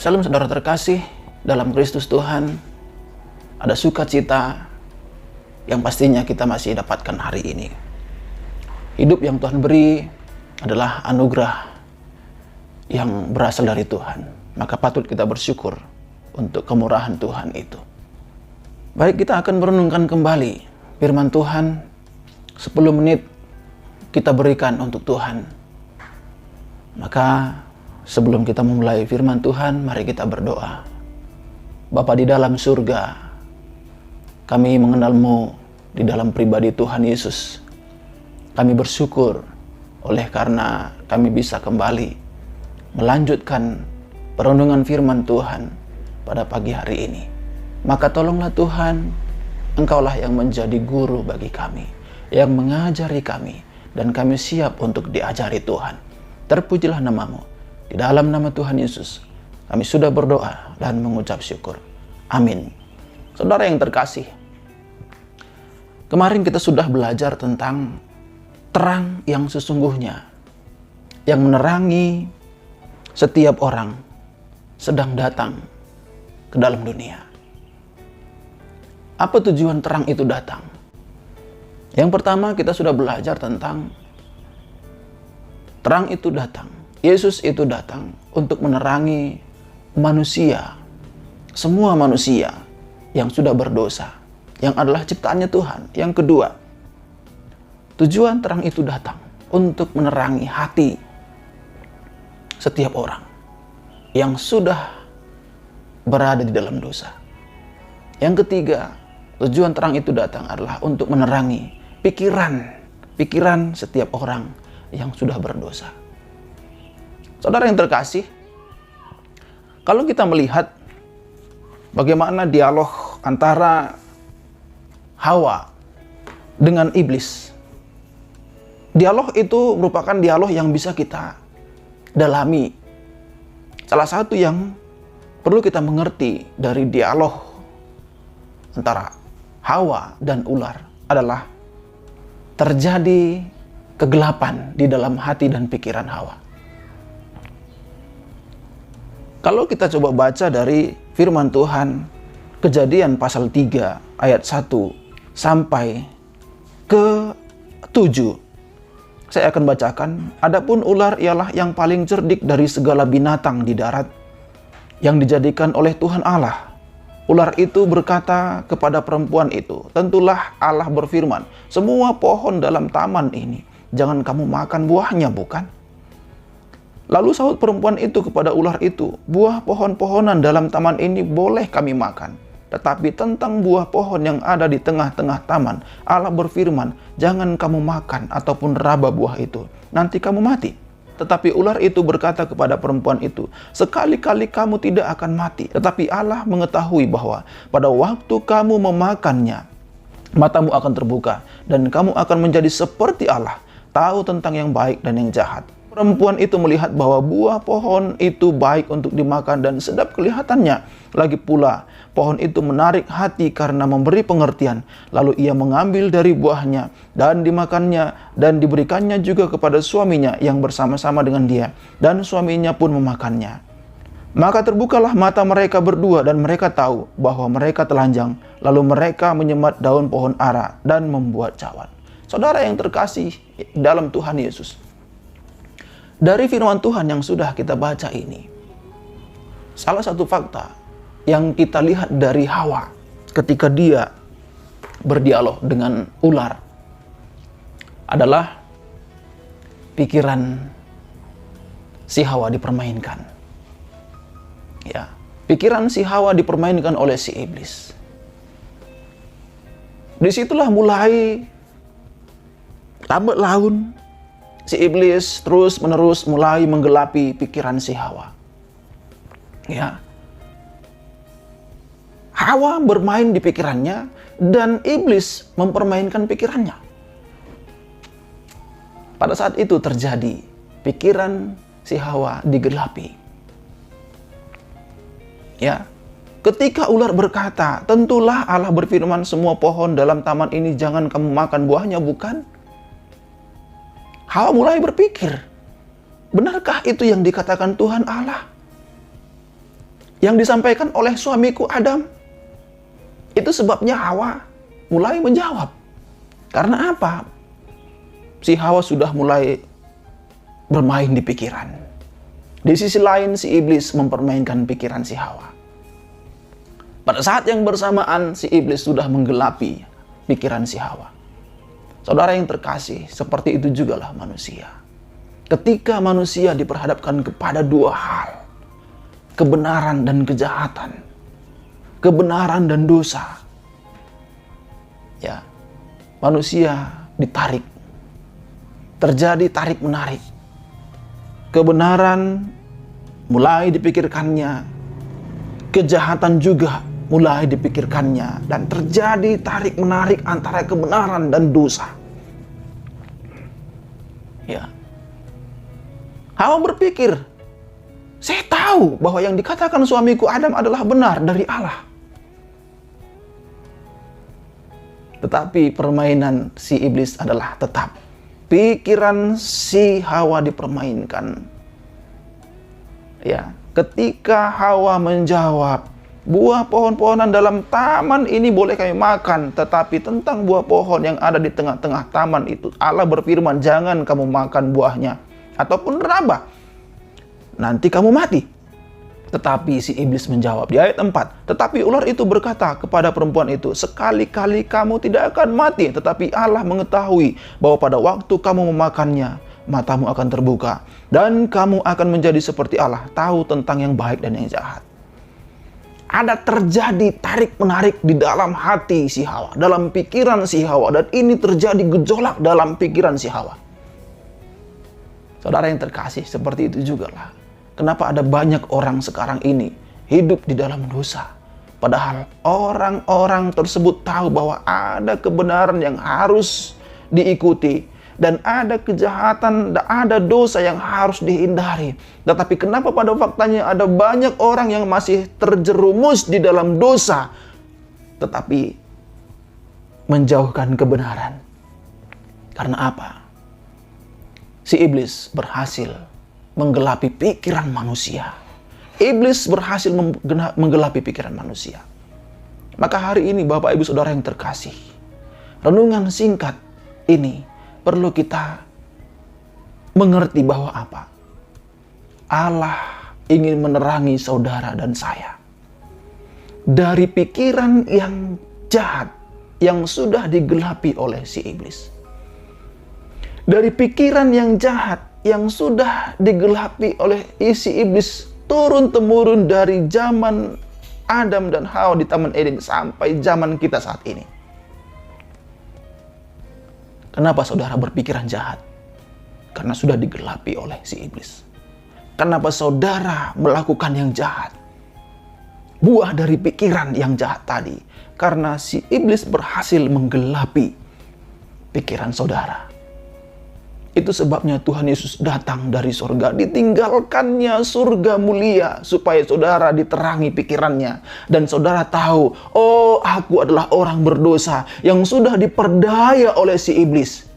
Salam saudara terkasih dalam Kristus Tuhan. Ada sukacita yang pastinya kita masih dapatkan hari ini. Hidup yang Tuhan beri adalah anugerah yang berasal dari Tuhan. Maka patut kita bersyukur untuk kemurahan Tuhan itu. Baik, kita akan merenungkan kembali firman Tuhan. 10 menit kita berikan untuk Tuhan. Maka sebelum kita memulai firman Tuhan, mari kita berdoa. Bapa di dalam surga, kami mengenal-Mu di dalam pribadi Tuhan Yesus. Kami bersyukur oleh karena kami bisa kembali melanjutkan perenungan firman Tuhan pada pagi hari ini. Maka tolonglah Tuhan, Engkaulah yang menjadi guru bagi kami, yang mengajari kami, dan kami siap untuk diajari Tuhan. Terpujilah nama-Mu. Di dalam nama Tuhan Yesus, kami sudah berdoa dan mengucap syukur. Amin. Saudara yang terkasih, kemarin kita sudah belajar tentang terang yang sesungguhnya, yang menerangi setiap orang sedang datang ke dalam dunia. Apa tujuan terang itu datang? Yang pertama, kita sudah belajar tentang terang itu datang. Yesus itu datang untuk menerangi manusia, semua manusia yang sudah berdosa, yang adalah ciptaannya Tuhan. Yang kedua, tujuan terang itu datang untuk menerangi hati setiap orang yang sudah berada di dalam dosa. Yang ketiga, tujuan terang itu datang adalah untuk menerangi pikiran setiap orang yang sudah berdosa. Saudara yang terkasih, kalau kita melihat bagaimana dialog antara Hawa dengan iblis, dialog itu merupakan dialog yang bisa kita dalami. Salah satu yang perlu kita mengerti dari dialog antara Hawa dan ular adalah terjadi kegelapan di dalam hati dan pikiran Hawa. Kalau kita coba baca dari firman Tuhan, Kejadian pasal 3 ayat 1 sampai ke 7. Saya akan bacakan. Adapun ular ialah yang paling cerdik dari segala binatang di darat yang dijadikan oleh Tuhan Allah. Ular itu berkata kepada perempuan itu, tentulah Allah berfirman, semua pohon dalam taman ini jangan kamu makan buahnya, bukan? Lalu sahut perempuan itu kepada ular itu, buah pohon-pohonan dalam taman ini boleh kami makan. Tetapi tentang buah pohon yang ada di tengah-tengah taman, Allah berfirman, jangan kamu makan ataupun raba buah itu, nanti kamu mati. Tetapi ular itu berkata kepada perempuan itu, sekali-kali kamu tidak akan mati. Tetapi Allah mengetahui bahwa pada waktu kamu memakannya, matamu akan terbuka, dan kamu akan menjadi seperti Allah, tahu tentang yang baik dan yang jahat. Perempuan itu melihat bahwa buah pohon itu baik untuk dimakan dan sedap kelihatannya. Lagi pula, pohon itu menarik hati karena memberi pengertian. Lalu ia mengambil dari buahnya dan dimakannya dan diberikannya juga kepada suaminya yang bersama-sama dengan dia. Dan suaminya pun memakannya. Maka terbukalah mata mereka berdua dan mereka tahu bahwa mereka telanjang. Lalu mereka menyemat daun pohon ara dan membuat cawan. Saudara yang terkasih dalam Tuhan Yesus, dari firman Tuhan yang sudah kita baca ini, salah satu fakta yang kita lihat dari Hawa ketika dia berdialog dengan ular adalah pikiran si Hawa dipermainkan. Ya, pikiran si Hawa dipermainkan oleh si iblis. Disitulah mulai lambat laun si iblis terus-menerus mulai menggelapi pikiran si Hawa. Ya. Hawa bermain di pikirannya dan iblis mempermainkan pikirannya. Pada saat itu terjadi, pikiran si Hawa digelapi. Ya. Ketika ular berkata, tentulah Allah berfirman semua pohon dalam taman ini jangan kamu makan buahnya, bukan? Hawa mulai berpikir, benarkah itu yang dikatakan Tuhan Allah? yang disampaikan oleh suamiku Adam. Itu sebabnya Hawa mulai menjawab. Karena apa? Si Hawa sudah mulai bermain di pikiran. Di sisi lain si iblis mempermainkan pikiran si Hawa. Pada saat yang bersamaan si iblis sudah menggelapi pikiran si Hawa. Saudara yang terkasih, seperti itu jugalah manusia. Ketika manusia diperhadapkan kepada dua hal, kebenaran dan kejahatan, kebenaran dan dosa, ya, manusia ditarik. Terjadi tarik-menarik. Kebenaran mulai dipikirkannya, kejahatan juga mulai dipikirkannya, dan terjadi tarik-menarik antara kebenaran dan dosa. Ya. Hawa berpikir, saya tahu bahwa yang dikatakan suamiku Adam adalah benar dari Allah. Tetapi permainan si iblis adalah tetap. Pikiran si Hawa dipermainkan. Ya, ketika Hawa menjawab, buah pohon-pohonan dalam taman ini boleh kami makan, tetapi tentang buah pohon yang ada di tengah-tengah taman itu, Allah berfirman, jangan kamu makan buahnya, ataupun raba, nanti kamu mati. Tetapi si iblis menjawab di ayat 4, tetapi ular itu berkata kepada perempuan itu, sekali-kali kamu tidak akan mati, tetapi Allah mengetahui bahwa pada waktu kamu memakannya, matamu akan terbuka, dan kamu akan menjadi seperti Allah, tahu tentang yang baik dan yang jahat. Ada terjadi tarik-menarik di dalam hati si Hawa, dalam pikiran si Hawa, dan ini terjadi gejolak dalam pikiran si Hawa. Saudara yang terkasih, seperti itu juga lah. Kenapa ada banyak orang sekarang ini hidup di dalam dosa? Padahal orang-orang tersebut tahu bahwa ada kebenaran yang harus diikuti, dan ada kejahatan, ada dosa yang harus dihindari. Tetapi kenapa pada faktanya ada banyak orang yang masih terjerumus di dalam dosa, tetapi menjauhkan kebenaran? Karena apa? Si iblis berhasil menggelapi pikiran manusia. Iblis berhasil menggelapi pikiran manusia. Maka hari ini Bapak Ibu Saudara yang terkasih, renungan singkat ini perlu kita mengerti bahwa apa? Allah ingin menerangi saudara dan saya dari pikiran yang jahat yang sudah digelapi oleh si iblis. Dari pikiran yang jahat yang sudah digelapi oleh si iblis turun-temurun dari zaman Adam dan Hawa di Taman Eden sampai zaman kita saat ini. Kenapa saudara berpikiran jahat? Karena sudah digelapi oleh si iblis. Kenapa saudara melakukan yang jahat? Buah dari pikiran yang jahat tadi. Karena si iblis berhasil menggelapi pikiran saudara. Itu sebabnya Tuhan Yesus datang dari surga, ditinggalkannya surga mulia, supaya saudara diterangi pikirannya. Dan saudara tahu, oh aku adalah orang berdosa yang sudah diperdaya oleh si iblis.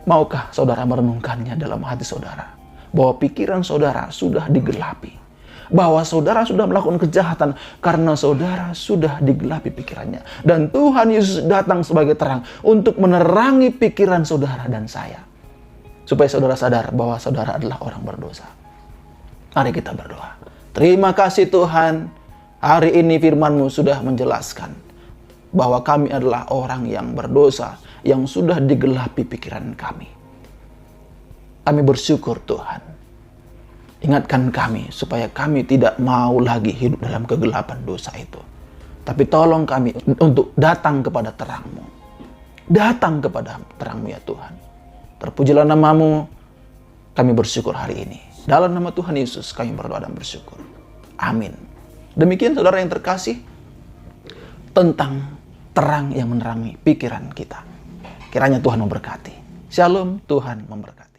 Maukah saudara merenungkannya dalam hati saudara? Bahwa pikiran saudara sudah digelapi. Bahwa saudara sudah melakukan kejahatan karena saudara sudah digelapi pikirannya. Dan Tuhan Yesus datang sebagai terang untuk menerangi pikiran saudara dan saya. Supaya saudara sadar bahwa saudara adalah orang berdosa. Mari kita berdoa. Terima kasih Tuhan. Hari ini firman-Mu sudah menjelaskan bahwa kami adalah orang yang berdosa, yang sudah digelapi pikiran kami. Kami bersyukur Tuhan. Ingatkan kami supaya kami tidak mau lagi hidup dalam kegelapan dosa itu. Tapi tolong kami untuk datang kepada terang-Mu. Datang kepada terang-Mu ya Tuhan. Terpujilah nama-Mu. Kami bersyukur hari ini. Dalam nama Tuhan Yesus kami berdoa dan bersyukur. Amin. Demikian saudara yang terkasih, tentang terang yang menerangi pikiran kita. Kiranya Tuhan memberkati. Shalom, Tuhan memberkati.